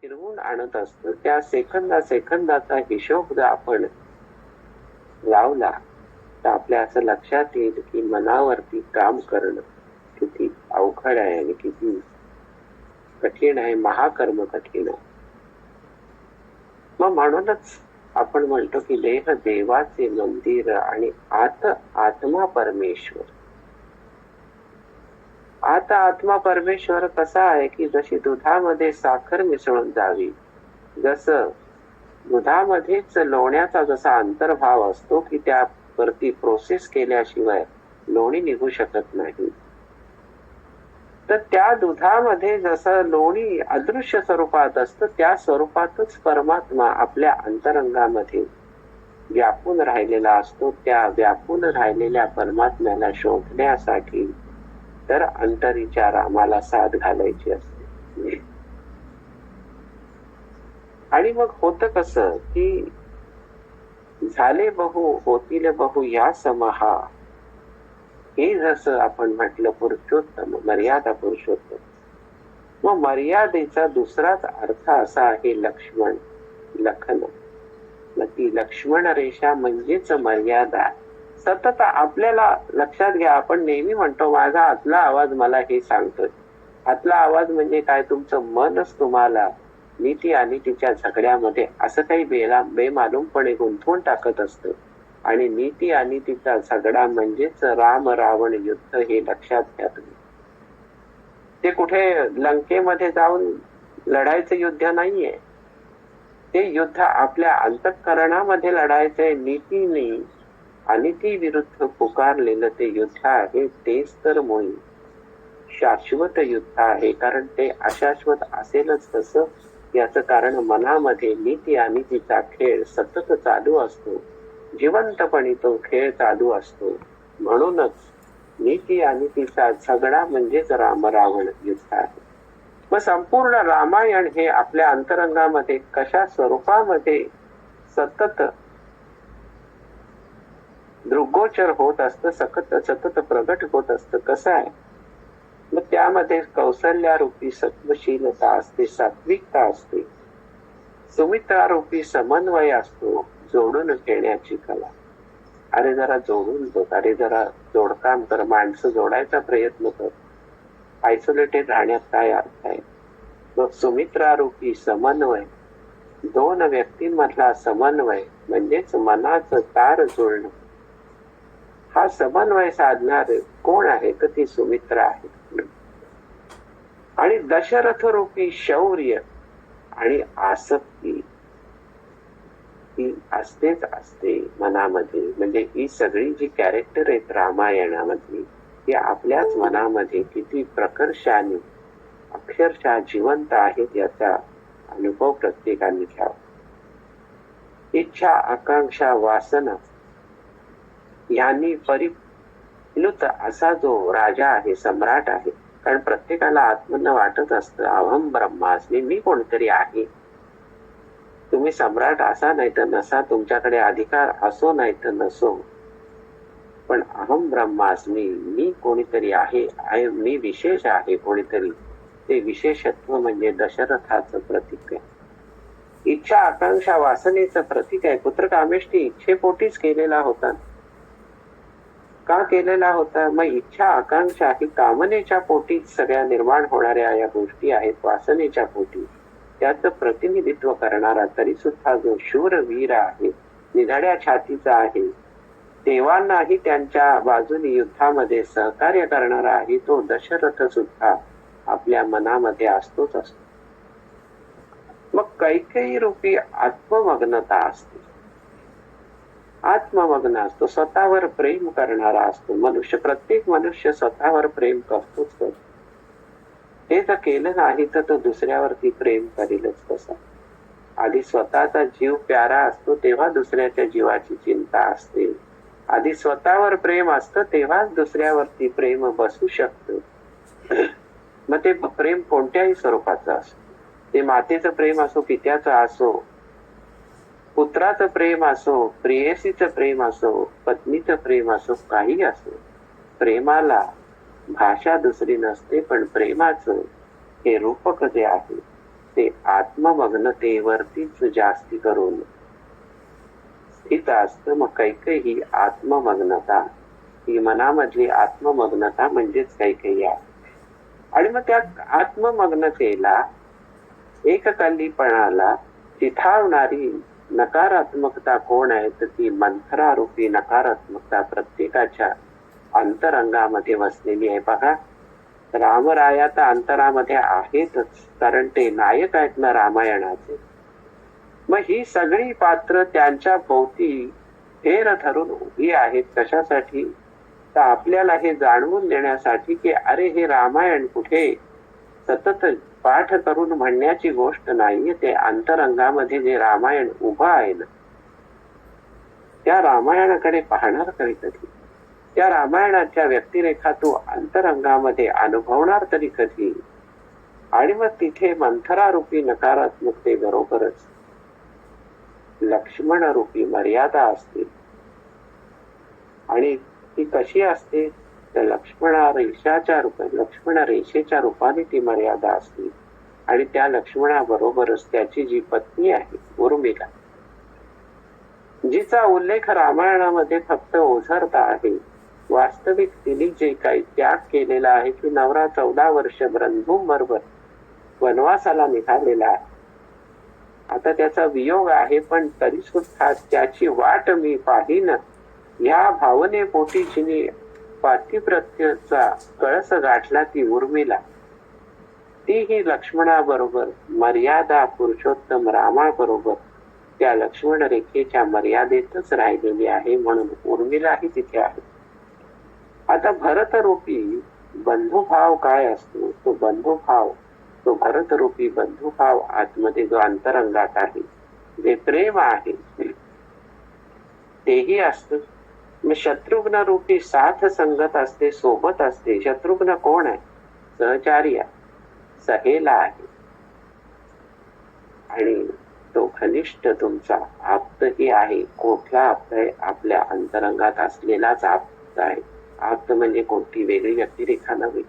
फिरवून आणत असतं. त्या सेकंदाचा हिशोब जर आपण लावला तर आपल्या असं लक्षात येईल की मनावरती काम करणं किती अवघड आहे आणि किती कठीण आहे, महाकर्म कठीण आहे. मग म्हणूनच आपण म्हणतो की देह देवाचे मंदिर आणि आत्मा परमेश्वर. आता आत्मा परमेश्वर कसा आहे की जशी दुधामध्ये साखर मिसळून जावी, जसं दुधामध्येच लोण्याचा जसा अंतर्भाव असतो की त्यावरती प्रोसेस केल्याशिवाय लोणी निघू शकत नाही, तर त्या दुधामध्ये जसं लोणी अदृश्य स्वरूपात असतं, त्या स्वरूपातच परमात्मा आपल्या अंतरंगामध्ये व्यापून राहिलेला असतो. त्या व्यापून राहिलेल्या परमात्म्याला शोधण्यासाठी तर अंतरीच्या रामाला साथ घालायची असते. आणि मग होतं कसं की झाले बहु होतील बहु या समहा, हे जसं आपण म्हटलं पुरुषोत्तम, मर्यादा पुरुषोत्तम. मग मर्यादेचा दुसराच अर्थ असा आहे लक्ष्मण, लखन. मग ती लक्ष्मण रेषा म्हणजेच मर्यादा. सतत आपल्याला लक्षात घ्या, आपण नेहमी म्हणतो माझा आतला आवाज मला हे सांगतोय. आतला आवाज म्हणजे काय? तुमचं मनच तुम्हाला नीती आणि तिच्या झगड्यामध्ये असं काही बेमालूमपणे गुंतवून टाकत असतं. आणि नीती आणि तिचा झगडा म्हणजेच राम रावण युद्ध, हे लक्षात घ्या तुम्ही. ते कुठे लंकेमध्ये जाऊन लढायचं युद्ध नाहीये, ते युद्ध आपल्या अंतःकरणामध्ये लढायचंय. नीतीने अनिती विरुद्ध पुकारलेलं ते युद्ध आहे. तेच तर मुळी शाश्वत युद्ध आहे. कारण ते अशाश्वत असेलच कसं, याचं कारण मनामध्ये नीती आणि तिचा खेळ सतत चालू असतो. जिवंतपणे तो खेळ चालू असतो. म्हणूनच नीती आणि तिचा झगडा म्हणजेच राम रावण युद्ध आहे. मग संपूर्ण रामायण हे आपल्या अंतरंगामध्ये कशा स्वरूपामध्ये सतत दृग्गोचर होत असतं, सतत प्रगट होत असतं. कसं आहे? मग त्यामध्ये कौशल्यारूपी सत्वशीलता असते, सात्विकता असते, सुमित्रारूपी समन्वय असतो, जोडून घेण्याची कला. अरे जरा जोडून बघ, अरे जरा जोडकाम कर, माणसं जोडायचा प्रयत्न कर. आयसोलेटेड राहण्यात काय अर्थ आहे? मग सुमित्रारूपी समन्वय, दोन व्यक्तींमधला समन्वय म्हणजेच मनाचं तार जुळणं. हा समन्वय साधणार कोण आहे? तर ती सुमित्रा आहे. आणि दशरथ रूपी शौर्य आणि आसक्ती ही असतेच असते मनामध्ये. म्हणजे ही सगळी जी कॅरेक्टर आहेत रामायणामधली, ती आपल्याच मनामध्ये किती प्रकर्षाने अक्षरशः जिवंत आहेत याचा अनुभव प्रत्येकाने घ्यावा. इच्छा, आकांक्षा, वासना यांनी परिप्लुत असा जो राजा आहे, सम्राट आहे. कारण प्रत्येकाला आत्मनं वाटत असतं अहम ब्रह्मास्मी, मी कोणतरी आहे. तुम्ही सम्राट असा नाही तर नसा, तुमच्याकडे अधिकार असो नाही तर नसो, पण अहम ब्रह्मास्मी, मी कोणीतरी आहे, मी विशेष आहे कोणीतरी. ते विशेषत्व म्हणजे दशरथाचं प्रतीक आहे. इच्छा, आकांक्षा, वासनेचं प्रतीक आहे. पुत्रकामेष्टी इच्छेपोटीच केलेला होता. का केलेला होता? मग इच्छा, आकांक्षा ही कामनेच्या पोटीच सगळ्या निर्माण होणाऱ्या या गोष्टी आहेत. वासनेच्या पोटी त्याचं प्रतिनिधित्व करणारा तरी सुद्धा जो शूरवीर आहे, निधड्या छातीचा आहे, देवांनाही त्यांच्या बाजूने युद्धामध्ये सहकार्य करणारा आहे, तो दशरथ सुद्धा आपल्या मनामध्ये असतोच असतो. मग कैकेयी रूपी आत्ममग्नता असते. आत्ममग्न असतो, स्वतःवर प्रेम करणारा असतो मनुष्य. प्रत्येक मनुष्य स्वतःवर प्रेम करतोच करतो. हे जर केलं नाही तर तो दुसऱ्यावरती प्रेम करेलच कसा. आधी स्वतःचा जीव प्यारा असतो, तेव्हा दुसऱ्याच्या जीवाची चिंता असते. आधी स्वतःवर प्रेम असतं, तेव्हाच दुसऱ्यावरती प्रेम बसू शकतं. मग ते प्रेम कोणत्याही स्वरूपाचं असो, ते मातेचं प्रेम असो, पित्याचं असो, पुत्राचं प्रेम असो, प्रेयसीचं प्रेम असो, पत्नीचं प्रेम असो, काही असो. प्रेमाला भाषा दुसरी नसते, पण प्रेमाचं हे रूपक जे आहे ते आत्ममग्नतेवरतीच जास्ती करून स्थित असतं. मग कैकेयी आत्ममग्नता, ही मनामधली आत्ममग्नता म्हणजेच कैकेयी आहे. आणि मग त्या आत्ममग्नतेला, एककल्लीपणाला चिथावणारी नकारात्मकता कोण आहे? तर ती मंथरारूपी नकारात्मकता प्रत्येकाच्या अंतरंगामध्ये वसलेली आहे. बघा, रामराया तर अंतरामध्ये आहेतच, कारण ते नायक आहेत ना रामायणाचे. मग ही सगळी पात्र त्यांच्या भोवती फेर धरून उभी आहेत. कशासाठी? तर आपल्याला हे जाणवून देण्यासाठी की अरे, हे रामायण कुठे सतत पाठ करून म्हणण्याची गोष्ट नाहीये. ते अंतरंगामध्ये जे रामायण उभं आहे ना, त्या रामायणाकडे पाहणार कधीतरी, त्या रामायणाच्या व्यक्तिरेखा तू अंतरंगामध्ये अनुभवणार तरी कधी? आणि मग तिथे मंथरारूपी नकारात्मकते बरोबरच लक्ष्मण रूपी मर्यादा असते. आणि ती कशी असते? तर लक्ष्मण रेषेच्या रूपाने ती मर्यादा असते. आणि त्या लक्ष्मणाबरोबरच त्याची जी पत्नी आहे उर्मिला, जिचा उल्लेख रामायणामध्ये फक्त ओझरता आहे, वास्तविक तिने जे काही त्याग केलेला आहे की नवरा 14 वर्ष बरोबर वनवासाला निघालेला आहे. आता त्याचा वियोग आहे, पण तरी सुद्धा त्याची वाट मी पाहिन, ह्या भावनेपोटी जिने पातिव्रत्याचा कळस गाठला ती उर्मिला, ती ही लक्ष्मणाबरोबर मर्यादा पुरुषोत्तम रामाबरोबर त्या लक्ष्मण रेखेच्या मर्यादेतच राहिलेली आहे. म्हणून उर्मिलाही तिथे आहे. आता भरतरूपी बंधुभाव काय असतो? तो भरतरूपी बंधुभाव आतमध्ये जो अंतरंगात आहे, जे प्रेम आहे, तेही असत. मग शत्रुघ्न रूपी साथ संगत असते, सोबत असते. शत्रुघ्न कोण आहे? सहचारी आहे, सहेला आहे. आणि तो घनिष्ठ तुमचा आप्तही आहे. कुठला आप्त आहे? आपल्या अंतरंगात असलेलाच आप्त आहे. आप्त म्हणजे कोणती वेगळी व्यक्तिरेखा नव्हे,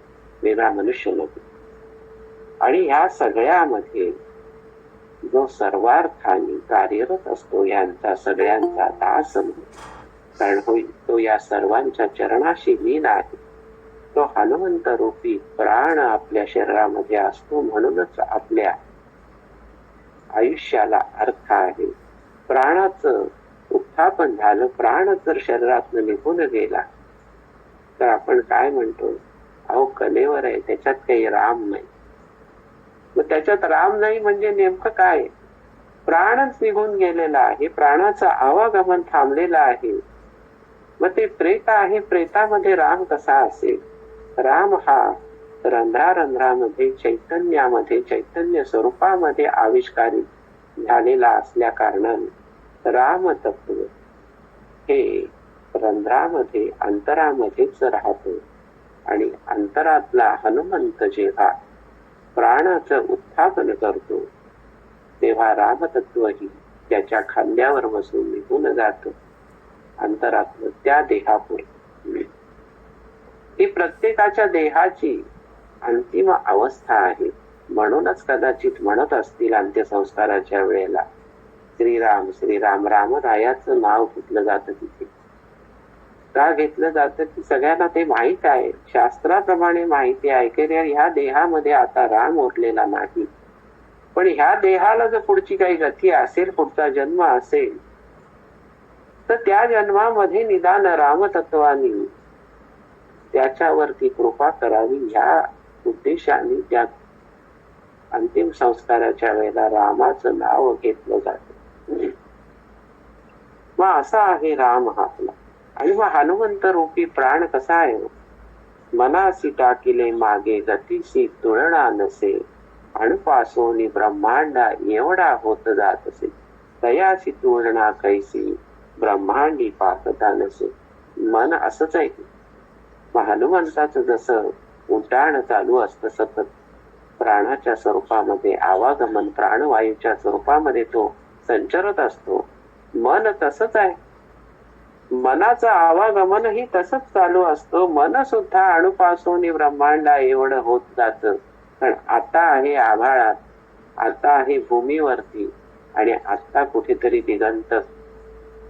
वेगळा मनुष्य नव्हे. आणि ह्या सगळ्यामध्ये जो सर्वार्थाने कार्यरत असतो, यांचा सगळ्यांचा दास कारण होईल, तो या सर्वांच्या चरणाशी लीन आहे. तो हनुमंत रूपी प्राण आपल्या शरीरामध्ये असतो. म्हणूनच आपल्या आयुष्याला अर्थ आहे. प्राणाचं उत्थापन झालं, प्राण जर शरीरातून निघून गेला तर आपण काय म्हणतो? अहो, कलेवर आहे, त्याच्यात काही राम नाही. मग त्याच्यात राम नाही म्हणजे नेमकं काय? प्राणच निघून गेलेला आहे, प्राणाचं आवागमन थांबलेलं आहे. मग ते प्रेत आहे, प्रेतामध्ये राम कसा असेल? राम हा रंध्रारंध्रामध्ये चैतन्यामध्ये, चैतन्य स्वरूपामध्ये आविष्कारित झालेला असल्या कारणाने राम तत्व हे रंध्रामध्ये, अंतरामध्येच राहतो. आणि अंतरातला हनुमंत जेव्हा प्राणाचं उत्थापन करतो, तेव्हा रामतत्वही त्याच्या खांद्यावर बसून निघून जातो अंतरातलं त्या देहापुढे. ही प्रत्येकाच्या देहाची अंतिम अवस्था आहे. म्हणूनच कदाचित म्हणत असतील अंत्यसंस्काराच्या वेळेला श्रीराम श्रीराम. रामरायाचं नाव घेतलं जातं तिथे. का घेतलं जातं? की सगळ्यांना ते माहित आहे, शास्त्राप्रमाणे माहिती आहे की ह्या देहामध्ये आता राम उरलेला नाही. पण ह्या देहाला जर पुढची काही गती असेल, पुढचा जन्म असेल, तर त्या जन्मामध्ये निदान रामतत्वानी त्याच्यावरती कृपा करावी, ह्या उद्देशाने त्या अंतिम संस्काराच्या वेळेला रामाचं नाव घेतलं जातं. मग असा आहे राम हा आपला. आणि मग हनुमंत रूपी प्राण कसा आहे? मनासी टाकिले मागे गतीसी तुलना नसे, अणुपासोनी ब्रह्मांडा एवढा होत जात असे, तयासी तुलना कैसी ब्रह्मांडी पाहता नसे. मन असंच आहे. मग हनुमंताचं जसं उड्डाण चालू असतं सतत प्राणाच्या स्वरूपामध्ये, आवागमन प्राणवायूच्या स्वरूपामध्ये तो संचरत असतो, मन तसंच आहे. मनाचं आवागमनही तसंच चालू असतं. मन सुद्धा अणुपासून ब्रह्मांडा एवढं होत जातं. पण आता आहे आभाळात, आता आहे भूमीवरती आणि आता कुठेतरी दिगंत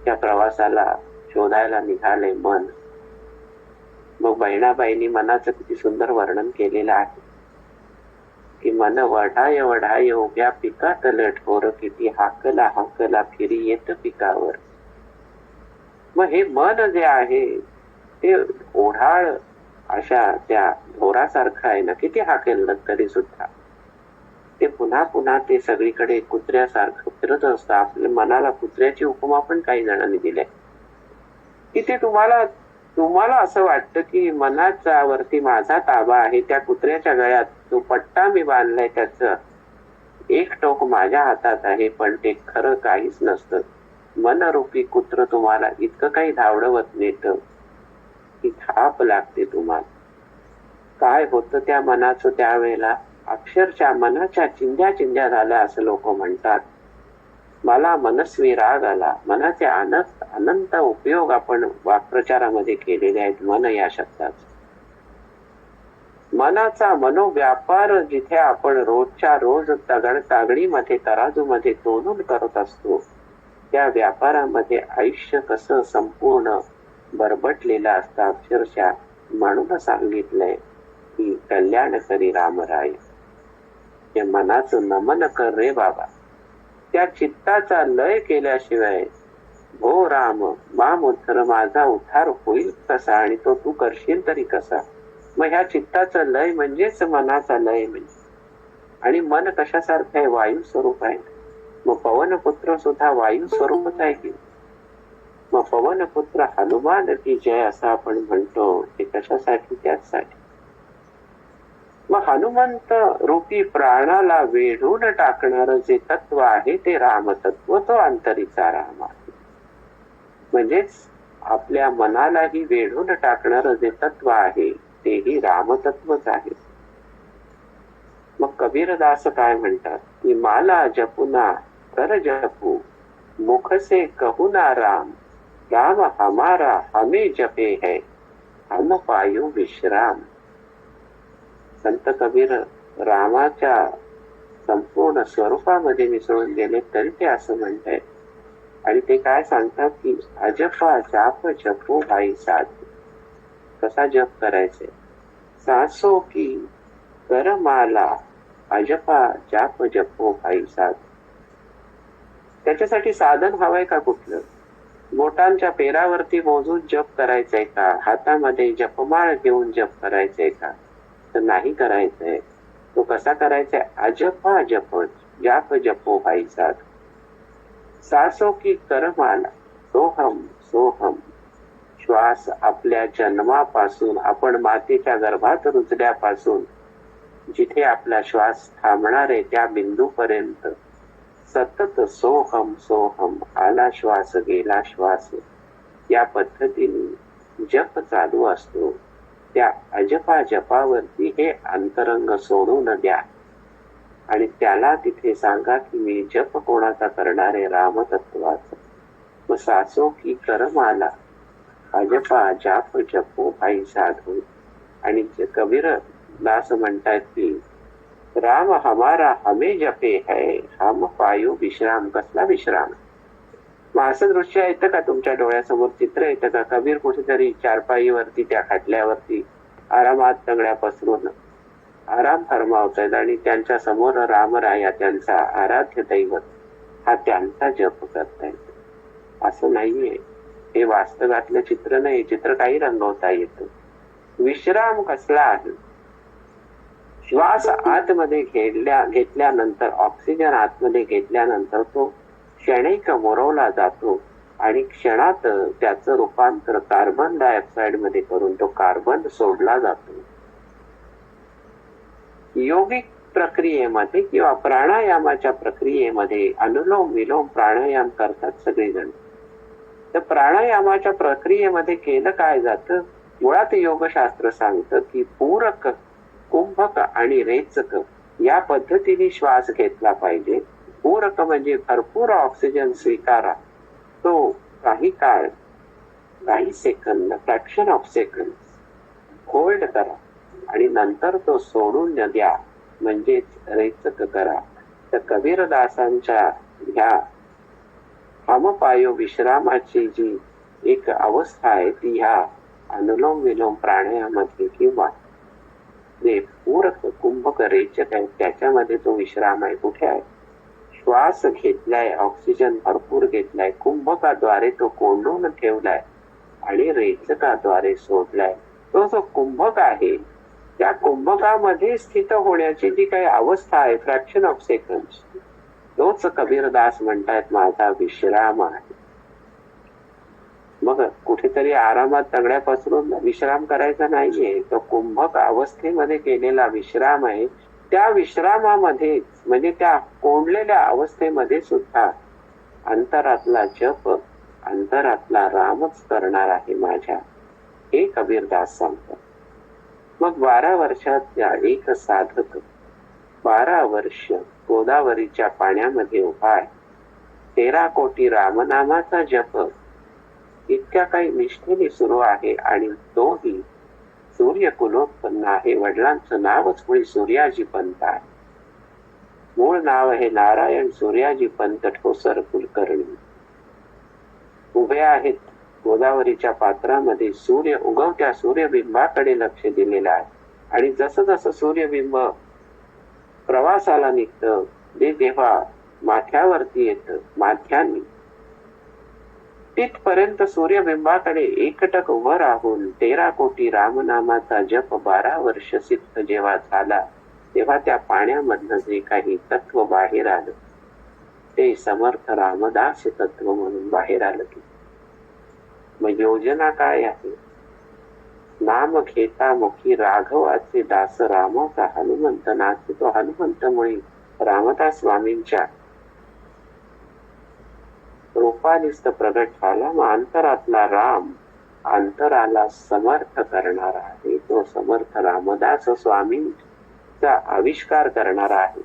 त्या प्रवासाला शोधायला निघाले मन. मग बहिणाबाईंनी मनाचं किती सुंदर वर्णन केलेलं आहे की मन वढाय वढाय उभ्या पिकात लठोर किती हाकला हाकला फिरी येत पिकावर. मग हे मन जे आहे ते ओढाळ अशा त्या ढोरासारखं आहे ना, किती हाकेल तरी सुद्धा ते पुन्हा पुन्हा ते सगळीकडे कुत्र्यासारखं फिरत असतं. आपल्या मनाला कुत्र्याची उपमा पण काही जणांनी दिली की ते तुम्हाला असं वाटतं की मनाच्या वरती माझा ताबा आहे, त्या कुत्र्याच्या गळ्यात तो पट्टा मी बांधलाय, त्याचं एक टोक माझ्या हातात आहे, पण ते खरं काहीच नसतं. मनरूपी कुत्र तुम्हाला इतकं काही धावडवत नेत की थाप लागते तुम्हाला. काय होतं त्या मनाचं त्यावेळेला, अक्षरशः मनाच्या चिंध्या चिंध्या झाल्या असं लोक म्हणतात. मला मनस्वी राग आला. मनाचे अनंत उपयोग आपण वाक्प्रचारामध्ये केलेले आहेत मन या शब्दाचा. मनाचा मनोव्यापार जिथे आपण रोजच्या रोज तागडीमध्ये तराजूमध्ये तोलून करत असतो, त्या व्यापारामध्ये आयुष्य कसं संपूर्ण बरबटलेलं असतं. अक्षरशः म्हणून सांगितलंय की कल्याण करी रामराय, हे मनाचं नमन कर रे बाबा. त्या चित्ताचा लय केल्याशिवाय भो राम माम उद्धर, माझा उद्धार होईल कसा आणि तो तू करशील तरी कसा. मग ह्या चित्ताचं लय म्हणजेच मनाचा लय म्हणजे. आणि मन कशासारखं आहे, वायू स्वरूप आहे. मग पवनपुत्र सुद्धा वायू स्वरूपच आहे की. मग पवनपुत्र हनुमान की जय असं आपण म्हणतो, ते कशासाठी, त्याचसाठी. मग हनुमंत रूपी प्राणाला वेढून टाकणारं जे तत्व आहे ते रामतत्व, तो अंतरीचा राम आहे. म्हणजेच आपल्या मनालाही वेढून टाकणारं जे तत्व आहे तेही रामतत्वच आहे. मग कबीरदास काय म्हणतात की माला जपुना कर जपू, मुख से कहूना राम, राम हमारा हमें जपे है, हम पायू विश्राम. संत कबीर रामाच्या संपूर्ण स्वरूपामध्ये मिसळून गेले तरी ते असं म्हणताय. आणि ते काय सांगतात की अजपा जाप जपो भाई साध. कसा जप करायचे, सासो की कर माला, अजपा जाप जपो भाई साध. त्याच्यासाठी साधन हवंय का कुठलं? बोटांच्या पेरावरती मोजून जप करायचंय का? हातामध्ये जपमाळ घेऊन जप करायचंय का? तर नाही करायचंय. तो कसा करायचाय, अजपा जप जाप जपो भाई साध. सासो की करमाला, सोहम सोहम. श्वास आपल्या जन्मापासून, आपण मातेच्या गर्भात रुजल्यापासून जिथे आपला श्वास थांबणार आहे त्या बिंदूपर्यंत सतत सोहम सोहम, आला श्वास गेला श्वास, या पद्धतीने जप चालू असतो. त्या अजपा जपावरती हे अंतरंग सोडून द्या आणि त्याला तिथे सांगा की मी जप कोणाचा करणार आहे, रामतत्वाचा. मग सासो की करमाला, अजपा जाप जपो भाई साधू. आणि कबीर दास म्हणतात की राम हमारा हमें जपे है, हम पायू विश्राम. कसला विश्राम? मग असं दृश्य येतं का तुमच्या डोळ्यासमोर, चित्र येतं का? कबीर कुठेतरी चारपाईवरती त्या खाटल्यावरती आरामात तंगड्या पसरून आराम फरमावतायत आणि त्यांच्या समोर रामराया त्यांचा आराध्य दैवत हा त्यांचा जप करतायत. असं नाहीये. हे वास्तवातलं चित्र नाही. चित्र काही रंगवता येतं. विश्राम कसला आहे? श्वास आतमध्ये घेतल्यानंतर, ऑक्सिजन आतमध्ये घेतल्यानंतर तो क्षणिक मोरवला जातो आणि क्षणात त्याचं रूपांतर कार्बन डायऑक्साइड मध्ये करून तो कार्बन सोडला जातो. योगिक प्रक्रियेमध्ये किंवा प्राणायामाच्या प्रक्रियेमध्ये अनुलोम विलोम प्राणायाम करतात सगळेजण. तर प्राणायामाच्या प्रक्रियेमध्ये केलं काय जातं? मुळात योगशास्त्र सांगतं की पूरक, कुंभक आणि रेचक या पद्धतीने श्वास घेतला पाहिजे. पूरक म्हणजे भरपूर ऑक्सिजन स्वीकारा, तो काही काळ, काही second, fraction of second hold करा आणि नंतर तो सोडून द्या, म्हणजेच रेचक करा. तर कबीरदासांच्या ह्या हमपायो विश्रामाची जी एक अवस्था आहे ती ह्या अनुलोम विलोम प्राणायामामध्ये किंवा जे पूरक कुंभक रेचक आहे त्याच्यामध्ये तो विश्राम आहे. कुठे आहे? श्वास घेतलाय, ऑक्सिजन भरपूर घेतलाय, कुंभकाद्वारे तो कोंडून ठेवलाय आणि रेचकाद्वारे सोडलाय. तो जो कुंभक आहे त्या कुंभकामध्ये स्थित होण्याची जी काही अवस्था आहे फ्रॅक्शन ऑफ सेकंड, तोच कबीरदास म्हणतायत माझा विश्राम आहे. मग कुठेतरी आरामात तंगड्या पसरून विश्राम करायचा नाहीये, तो कुंभक अवस्थेमध्ये केलेला विश्राम आहे. त्या विश्रामामध्ये म्हणजे त्या कोंडलेल्या अवस्थेमध्ये सुद्धा अंतरातला जप, अंतरातला रामच करणार आहे माझ्या, हे कबीरदास सांगतात. मग 12 वर्षातल्या एक साधक 12 वर्ष गोदावरीच्या पाण्यामध्ये उभा आहे. 13 कोटी रामनामाचा जप इतक्या काही निष्ठेने सुरू आहे आणि तोही सूर्य कुलोत्पन्न आहे. वडिलांचं नावच मुळी सूर्याजी पंत आहे. मूळ नाव आहे नारायण सूर्याजी पंत ठोसर कुलकर्णी. उभे आहेत गोदावरीच्या पात्रामध्ये. सूर्य उगवत्या सूर्यबिंबाकडे लक्ष दिलेलं आहे आणि जसं जसं सूर्यबिंब प्रवासाला निघतं ते जेव्हा माथ्यावरती येतं, माथ्यानी तिथपर्यंत सूर्यबिंबाकडे एकटक उभं राहून 13 कोटी रामनामाचा जप 12 वर्ष सिद्ध जेव्हा झाला तेव्हा त्या पाण्यामधनं जे काही तत्व बाहेर आलं ते समर्थ रामदास तत्व म्हणून बाहेर आलं. की मग योजना काय आहे? नाम घेता मुखी राघवाचे दास रामाचा हनुमंत नाचे. तो हनुमंतमुळे रामदास स्वामींच्या रूपानिस्त प्रगट झाला. मग अंतरातला राम अंतराला समर्थ करणारा आहे. तो समर्थ रामदास स्वामींचा आविष्कार करणारा आहे.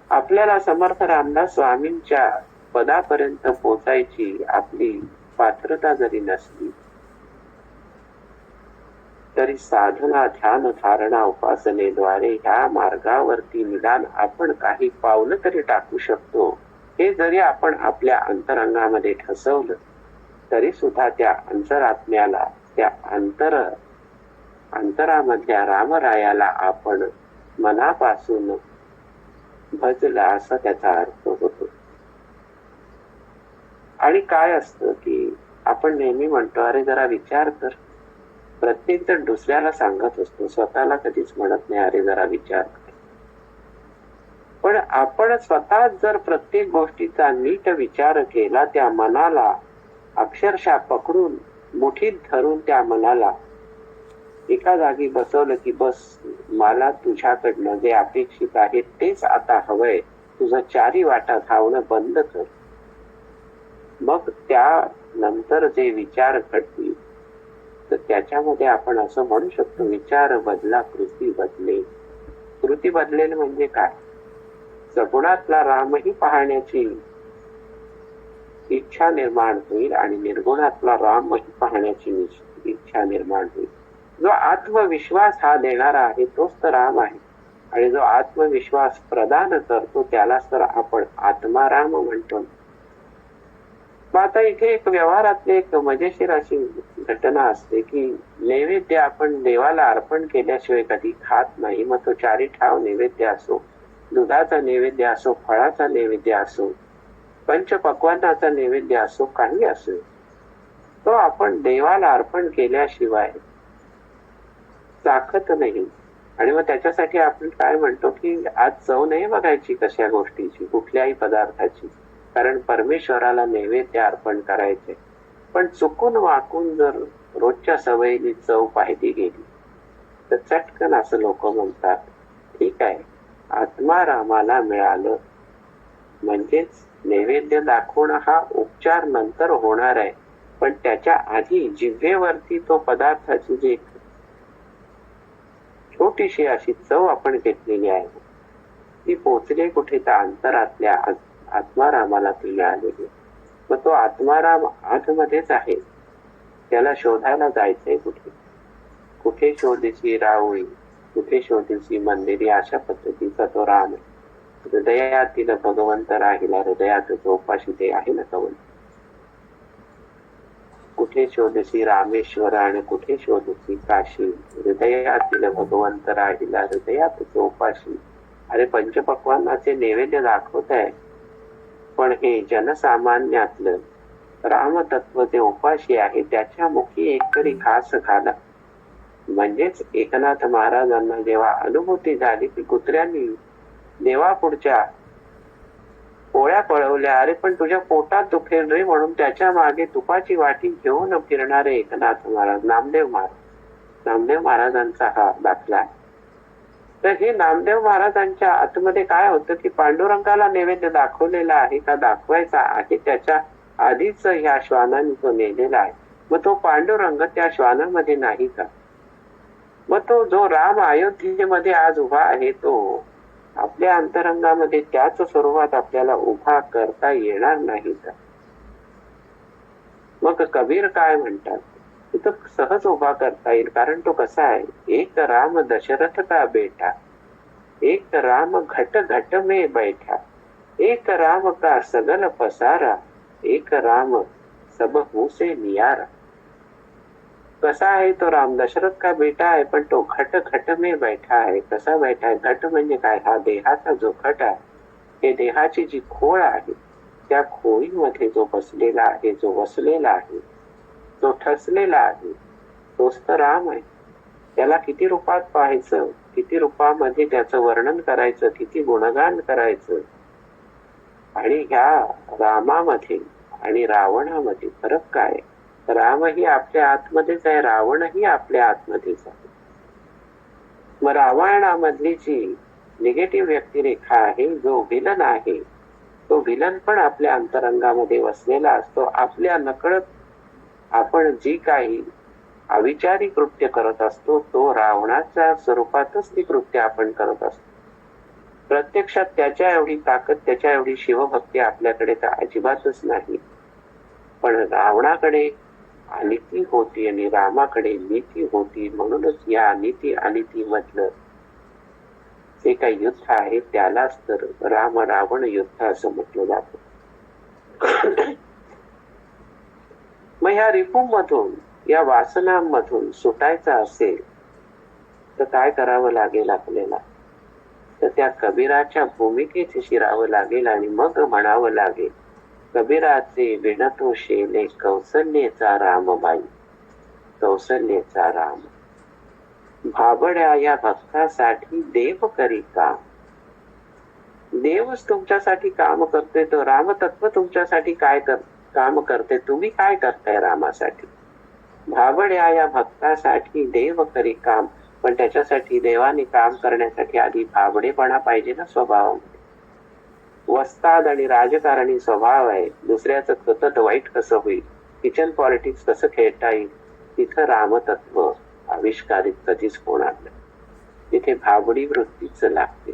आपल्याला समर्थ रामदास स्वामींच्या पदापर्यंत पोचायची आपली पात्रता जरी नसली तरी साधना, ध्यान, धारणा, उपासनेद्वारे ह्या मार्गावरती निदान आपण काही पावलं तरी टाकू शकतो. हे जरी आपण आपल्या अंतरंगामध्ये ठसवलं तरी सुद्धा त्या अंतरात्म्याला, त्या अंतरामधल्या रामरायाला आपण मनापासून भजला असा त्याचा अर्थ होतो. आणि काय असतं की आपण नेहमी म्हणतो अरे जरा विचार कर. प्रत्येक जण दुसऱ्याला सांगत असतो, स्वतःला कधीच म्हणत नाही अरे जरा विचार कर. पण आपण स्वतः जर प्रत्येक गोष्टीचा नीट विचार केला, त्या मनाला अक्षरशः पकडून मुठीत धरून त्या मनाला एका जागी बसवलं की बस मला तुझ्याकडनं जे अपेक्षित आहे तेच आता हवंय, तुझं चारी वाटा धावणं बंद कर. मग त्यानंतर जे विचार घडतील तर त्याच्यामध्ये आपण असं म्हणू शकतो विचार बदला कृती बदले. कृती बदलेल म्हणजे काय? सगुणातला रामही पाहण्याची इच्छा निर्माण होईल आणि निर्गुणातला रामही पाहण्याची इच्छा निर्माण होईल. जो आत्मविश्वास हा देणारा आहे तोच तर राम आहे आणि जो आत्मविश्वास प्रदान करतो त्यालाच तर आपण आत्माराम म्हणतो. मग आता इथे एक व्यवहारातली एक मजेशीर अशी घटना असते की नैवेद्य आपण देवाला अर्पण केल्याशिवाय कधी खात नाही. मग तो चारी ठाव नैवेद्य असो, दुधाचा नैवेद्य असो, फळाचा नैवेद्य असो, पंचपक्वान्नाचा नैवेद्य असो, काही असो, तो आपण देवाला अर्पण केल्याशिवाय चाखत नाही. आणि मग त्याच्यासाठी आपण काय म्हणतो की आज चव नाही बघायची कशा गोष्टीची, कुठल्याही पदार्थाची, कारण परमेश्वराला नैवेद्य अर्पण करायचे. पण चुकून वाकून जर रोजच्या सवयीने चव पाहिली गेली तर चटकन असं लोक म्हणतात ठीक आहे आत्मारामाला मिळालं. म्हणजेच नैवेद्य दाखवणं हा उपचार नंतर होणार आहे, पण त्याच्या आधी जिभेवरती तो पदार्थाची जी छोटीशी अशी चव आपण घेतलेली आहे ती पोचली कुठे तर अंतरातल्या आत्मारामाला ती मिळालेली. मग तो आत्माराम आतमध्येच आहे, त्याला शोधायला जायचंय. कुठे कुठे शोधीची रावळी, कुठे शोधीची मंदिरी, अशा पद्धतीचा तो राम आहे. हृदयातील भगवंत राहिला हृदयात उपाशी ते आहे ना कवन. कुठे शोधसी रामेश्वर आणि कुठे शोधसी काशी, हृदयातील भगवंत राहिला हृदयात उपाशी. अरे पंचपक्वान्नाचे नैवेद्य दाखवत आहे, पण हे जनसामान्यातलं रामतत्व जे उपाशी आहे त्याच्या मुखी एकतरी घास घाला. म्हणजेच एकनाथ महाराजांना जेव्हा अनुभूती झाली की कुत्र्यांनी देवापुढच्या पोळ्या पळवल्या, अरे पण तुझ्या पोटात दुखेल रे म्हणून त्याच्या मागे तुपाची वाटी घेऊन फिरणारे एकनाथ महाराज, नामदेव महाराजांचा हा दाखला आहे. तर हे नामदेव महाराजांच्या आतमध्ये काय होतं की पांडुरंगाला नैवेद्य दाखवलेला आहे का दाखवायचा आहे, त्याच्या आधीच ह्या श्वानांनी तो नेलेला आहे. मग तो पांडुरंग त्या श्वानामध्ये नाही का? मग तो जो राम अयोध्येमध्ये आज उभा आहे तो आपल्या अंतरंगामध्ये त्याच स्वरूपात आपल्याला उभा करता येणार नाही का? मग कबीर काय म्हणतात, तिथं सहज उभा करता येईल. कारण तो कसा आहे, एक राम दशरथ का बेटा, एक राम घट घट में बैठा, एक राम का सगल पसारा, एक राम सब मुँह से नियारा. कसा आहे तो राम, दशरथ का बेटा आहे, पण तो घट घट में बैठा आहे. कसा बैठा आहे? घट म्हणजे काय? हा देहाचा जो घट आहे, हे देहाची जी खोळ आहे त्या खोळीमध्ये जो बसलेला आहे, जो वसलेला आहे, जो ठसलेला आहे, तोच तर राम आहे. त्याला किती रूपात पाहायचं, किती रूपामध्ये त्याचं वर्णन करायचं, किती गुणगान करायचं. आणि ह्या रामामध्ये आणि रावणामध्ये फरक काय? रामही आपल्या आतमध्येच आहे, रावणही आपल्या आतमध्येच आहे. मग रामायणामधली जी निगेटिव्ह व्यक्तिरेखा आहे, जो विलन आहे, तो विलन पण आपल्या अंतरंगामध्ये वसलेला असतो. आपल्या नकळत आपण जी काही अविचारी कृत्य करत असतो तो रावणाच्या स्वरूपातच ती कृत्य आपण करत असतो. प्रत्यक्षात त्याच्या एवढी ताकद, त्याच्या एवढी शिवभक्ती आपल्याकडे तर अजिबातच नाही. पण रावणाकडे अनिती होती आणि रामाकडे नीती होती. म्हणूनच या अनिती अनिती मधलं जे काही युद्ध आहे त्यालाच तर राम रावण युद्ध असं म्हटलं जातं. मग ह्या रिपूमधून, या वासनांमधून सुटायचं असेल तर काय करावं लागेल आपल्याला? तर त्या कबीराच्या भूमिकेत शिरावं लागेल आणि मग म्हणावं लागेल, कबीराचे विणतो शेले कौसल्येचा रामबाई, कौसल्येचा राम. भाबड्या या भक्तासाठी देव करी काम. देवच तुमच्यासाठी काम करतोय, तो रामतत्व तुमच्यासाठी काय काम करते, तुम्ही काय करताय रामासाठी? भाबड्या या भक्तासाठी देव करी काम. पण त्याच्यासाठी देवाने काम करण्यासाठी आधी भाबडेपणा पाहिजे ना स्वभावामध्ये. वस्ताद आणि राजकारणी स्वभाव आहे, दुसऱ्याचं सतत वाईट कसं होईल, किचन पॉलिटिक्स कसं खेळता येईल, तिथं रामतत्व आविष्कारित कधीच होणार नाही. तिथे भाबडी वृत्तीच लागते.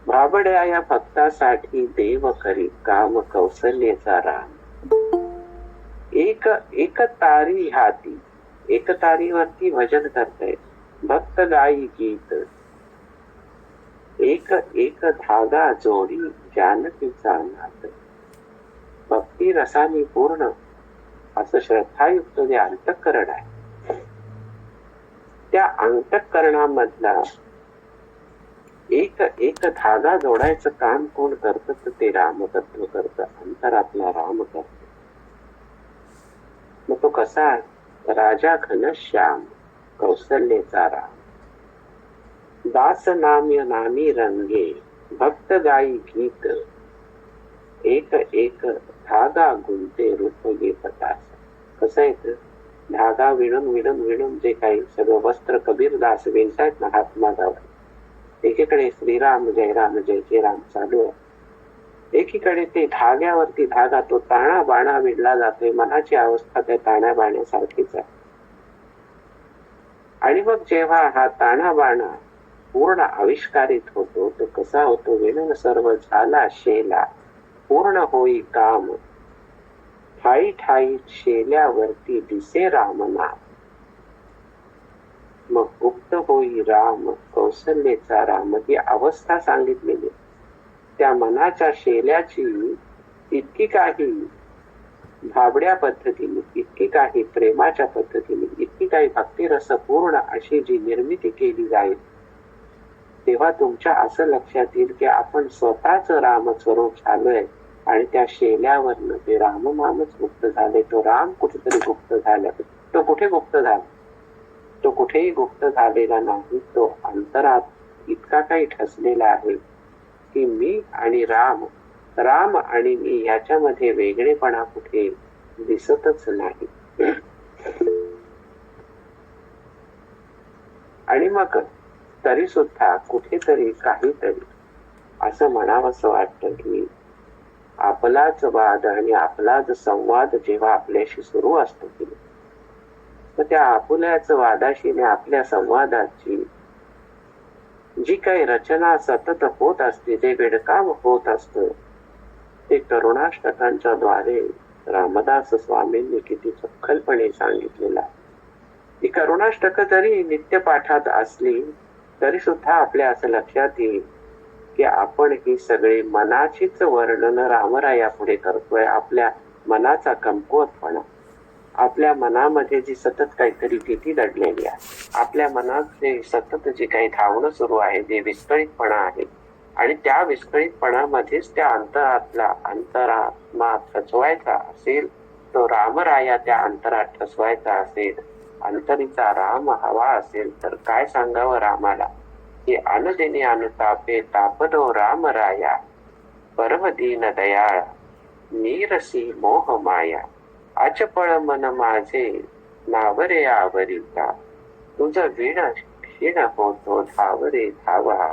भाबड्या या भक्तासाठी देव करी काम, कौसल्येचा राम. एक तारी हाती, एक तारीवरती भजन करतायत, भक्त गाई गीत, एक एक धागा जोडी जानकीचा नाद. भक्ती रसाने पूर्ण असं श्रद्धायुक्त जे अंतःकरण आहे, त्या अंतःकरणामधला एक एक धागा जोडायचं काम कोण करतं? तर ते रामतत्व करतं, अंतरातला राम करतो. मग तो कसा आहे? राजा घनश्याम, कौसल्येचा राम. दास नाम्य नामी रंगे, भक्त गाई गीत, एक एक धागा गुंते रूप घेतात. कसं आहे? धागा विणून विणून विणून जे काही सगळं वस्त्र कबीरदास विणतायत ना हातमागावर, एकीकडे श्रीराम जय राम जय जय राम चालू आहे, एकीकडे ते धाग्यावरती धागा, तो ताणा बाणा विणला जातोय. मनाची अवस्था त्या ताण्या बाण्यासारखीच आहे. आणि मग जेव्हा हा ताणा बाणा पूर्ण आविष्कारित होतो तो कसा होतो? विणून सर्व झाला शेला, पूर्ण होई काम, ठाई ठाई शेल्यावरती दिसे रामनाम. मग गुप्त होई राम, कौसल्येचा राम. ही अवस्था सांगितलेली. त्या मनाच्या शेल्याची इतकी काही भाबड्या पद्धतीने, इतकी काही प्रेमाच्या पद्धतीने, इतकी काही भक्तिरसपूर्ण अशी जी निर्मिती केली जाईल, तेव्हा तुमच्या असं लक्षात येईल की आपण स्वतःच रामस्वरूप झालोय आणि त्या शेल्यावरनं ते रामनामच गुप्त झाले. तो राम कुठेतरी गुप्त झाला. तो कुठे गुप्त झाला? तो कुठेही गुप्त झालेला नाही. तो अंतरात इतका काही ठसलेला आहे की मी आणि राम, राम आणि मी याच्यामध्ये वेगळेपणा कुठे दिसतच नाही. आणि मग तरी सुद्धा कुठेतरी काहीतरी असं म्हणावंसं वाटतं की आपलाच वाद आणि आपलाच संवाद जेव्हा आपल्याशी सुरू असतो की तर त्या आपुल्याच वादाशी आणि आपल्या संवादाची जी काही रचना सतत होत असते, जे बेडकाम होत असतं, ते करुणाष्टकांच्या द्वारे रामदास स्वामींनी किती चपखलपणे सांगितलेलं आहे. ती करुणाष्टक जरी नित्यपाठात असली तरी सुद्धा आपल्या असं लक्षात येईल की आपण ही सगळी मनाचीच वर्णन रामराया पुढे करतोय. आपल्या मनाचा कमकुवतपणा, आपल्या मनामध्ये जी सतत काहीतरी भीती दडलेली आहे, आपल्या मनात जे सतत जे काही धावणं सुरू आहे, जे विस्कळीतपणा आहे, आणि त्या विस्कळीतपणामध्येच त्या अंतरात्मा ठसवायचा असेल, तो रामराया त्या अंतरात ठसवायचा असेल, अंतरीचा राम हवा असेल, तर काय सांगावं रामाला की अनुदिनी अनुतापे तापदो रामराया, परम दीन दयाळ नीरसी मोह माया, अचपळ मन माझे नावरे आवरिता, तुझ विण क्षीण होतो धावरे धावा.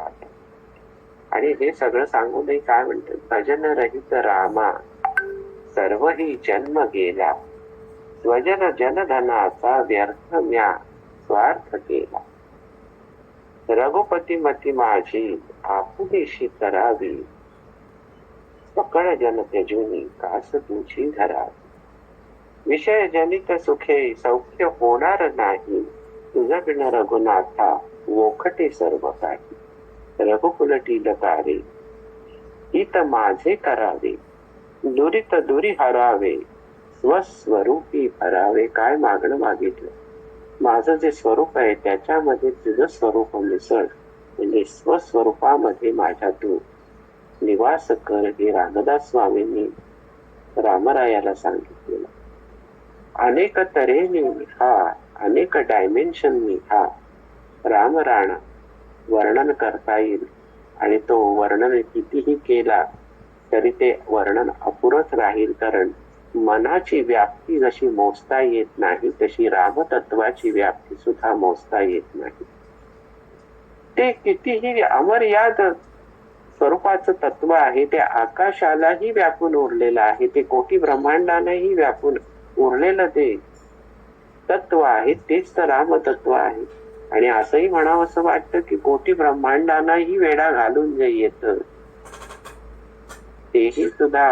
आणि हे सगळं सांगूनही काय म्हणतात, भजन रहित रामा सर्वही जन्म गेला, स्वजन जनधनाचा व्यर्थ म्या स्वार्थ केला, रघुपती मती माझी आपुलेशी करावी, सकळ जन त्यजुनी कास तुझी धरावी, विषय जनित सुखे सौख्य होणार नाही, तुझ बिन रघुनाथा वोखटे सर्व काही, रघुकुलटी लतारे हित माझे करावे, दुरित दुरी हरावे, स्वस्वरूपी भरावे. काय मागणं मागितलं? माझं जे स्वरूप आहे त्याच्यामध्ये तुझं स्वरूप मिसळ, म्हणजे स्वस्वरूपामध्ये माझ्या तू निवास कर, हे रामदास स्वामींनी रामरायाला सांगितलेलं. अनेक तऱ्हेने हा, अनेक डायमेन्शननी हा रामराणा वर्णन करता येईल, आणि तो वर्णन कितीही केला तरी ते वर्णन अपुरच राहील. कारण मनाची व्याप्ती जशी मोजता येत नाही तशी रामतत्वाची व्याप्ती सुद्धा मोजता येत नाही. ते कितीही अमर्याद स्वरूपाचं तत्व आहे, ते आकाशालाही व्यापून उरलेलं आहे, ते कोटी ब्रह्मांडानेही व्यापून उरलेलं ते तत्व आहे, तेच तर रामतत्व आहे. आणि असंही म्हणावं असं वाटतं की कोटी ब्रह्मांडांनाही वेढा घालून जे येतं तेही सुद्धा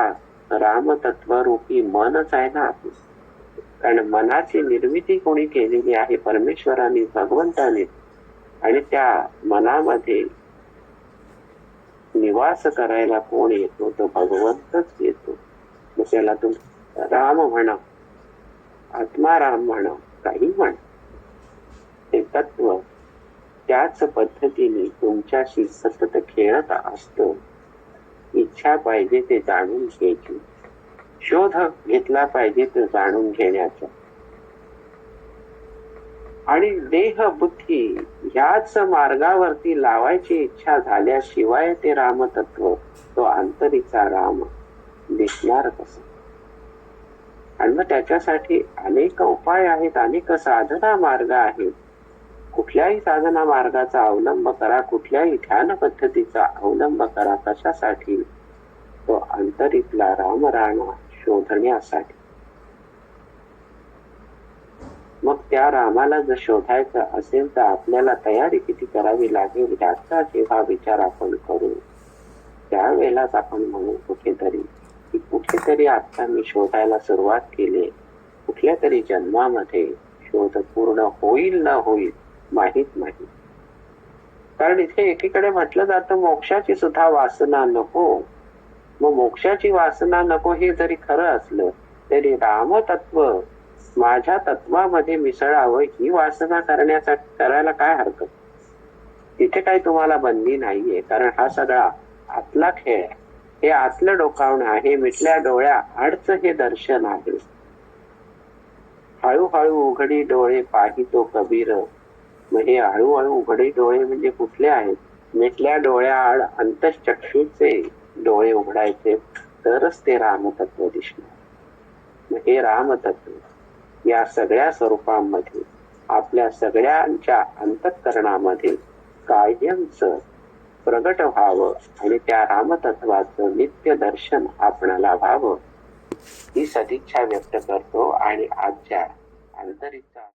रामतत्वरूपी मनच आहे ना. कारण मनाची निर्मिती कोणी केलेली आहे? परमेश्वराने, भगवंताने. आणि त्या मनामध्ये निवास करायला कोण येतो? तो भगवंतच येतो. मग त्याला तुम्ही राम म्हणा, आत्माराम म्हणा, काही म्हणा, ते तत्व त्याच पद्धतीने तुमच्याशी सतत खेळत असतं. इच्छा पाहिजे ते जाणून घ्यायची, शोध घेतला पाहिजे ते जाणून घेण्याचा. आणि देह बुद्धी ह्याच मार्गावरती लावायची इच्छा झाल्याशिवाय ते रामतत्व, तो आंतरीचा राम दिसणार कसं? आणि मग त्याच्यासाठी अनेक उपाय आहेत, अनेक साधना मार्ग आहेत. कुठल्याही साधना मार्गाचा अवलंब करा, कुठल्याही ध्यान पद्धतीचा अवलंब करा. कशासाठी? तो अंतरीतला रामराणा शोधण्यासाठी. मग त्या रामाला जर शोधायचं असेल तर आपल्याला तयारी किती करावी लागेल याचा जेव्हा विचार आपण करू त्यावेळेलाच आपण म्हणू कुठेतरी की कुठेतरी आता मी शोधायला सुरुवात केली, कुठल्या तरी जन्मामध्ये शोध पूर्ण होईल न होईल माहित नाही. कारण इथे एकीकडे म्हटलं जातं मोक्षाची सुद्धा वासना नको. मग मोक्षाची वासना नको हे जरी खरं असलं तरी रामतत्व माझ्या तत्वामध्ये मिसळावं ही वासना करायला काय हरकत. तिथे काही तुम्हाला बंदी नाहीये, कारण हा सगळा आतला खेळ आहे. हे आतलं डोकावणं आहे. मिटल्या डोळ्या आडचं हे दर्शन आहे. हळूहळू उघडी डोळे पाहितो कबीर. मग हे हळूहळू उघडी डोळे म्हणजे कुठले आहेत? मिटल्या डोळ्या आड अंतःचक्षुचे डोळे उघडायचे, तरच ते रामतत्व दिसणार. मग हे रामतत्व या सगळ्या स्वरूपांमध्ये आपल्या सगळ्यांच्या अंतःकरणामध्ये कायमच प्रगट व्हावं आणि त्या रामतत्वाचं नित्य दर्शन आपणाला व्हावं ही सदिच्छा व्यक्त करतो आणि आजच्या अंतरिचा